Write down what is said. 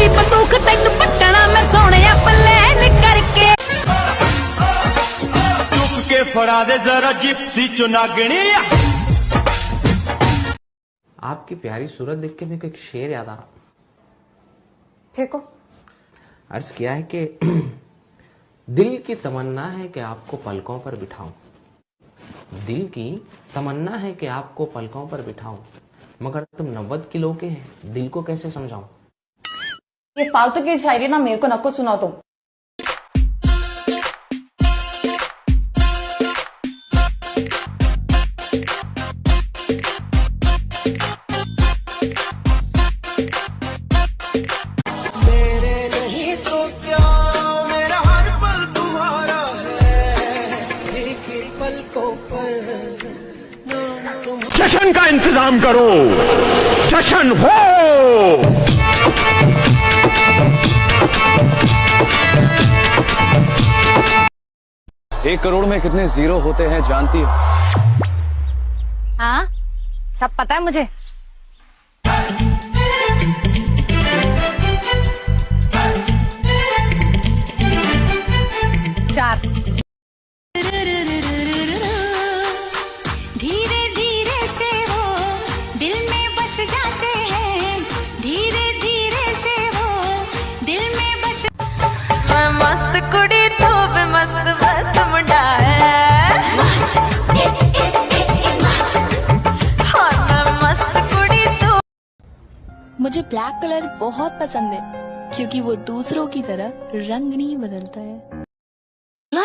दी बंदूक तैनू पट्टना मैं सोने प्लान करके चुप के फड़ा दे जरा जिप्सी चुनागणी। आपकी प्यारी सूरत देख के मेरे को एक शेर याद आ। फेंको। अर्ज किया है कि दिल की तमन्ना है कि आपको पलकों पर बिठाऊं, दिल की तमन्ना है कि आपको पलकों पर बिठाऊं, मगर तुम 90 किलो के हैं, दिल को कैसे समझाऊं। ये फालतू की शायरी ना मेरे को नको सुनाओ तुम। जश्न का इंतजाम करो, जश्न हो। 1 करोड़ में कितने जीरो होते हैं जानती हो? हाँ, सब पता है मुझे। चार। धीरे धीरे से वो दिल में बस जाते हैं, धीरे धीरे से वो दिल में बस। मैं मस्त कुड़ी तो बे मस्त मस्त मुंडा है, हाँ मैं मस्त कुड़ी तो। मुझे ब्लैक कलर बहुत पसंद है क्योंकि वो दूसरों की तरह रंग नहीं बदलता है।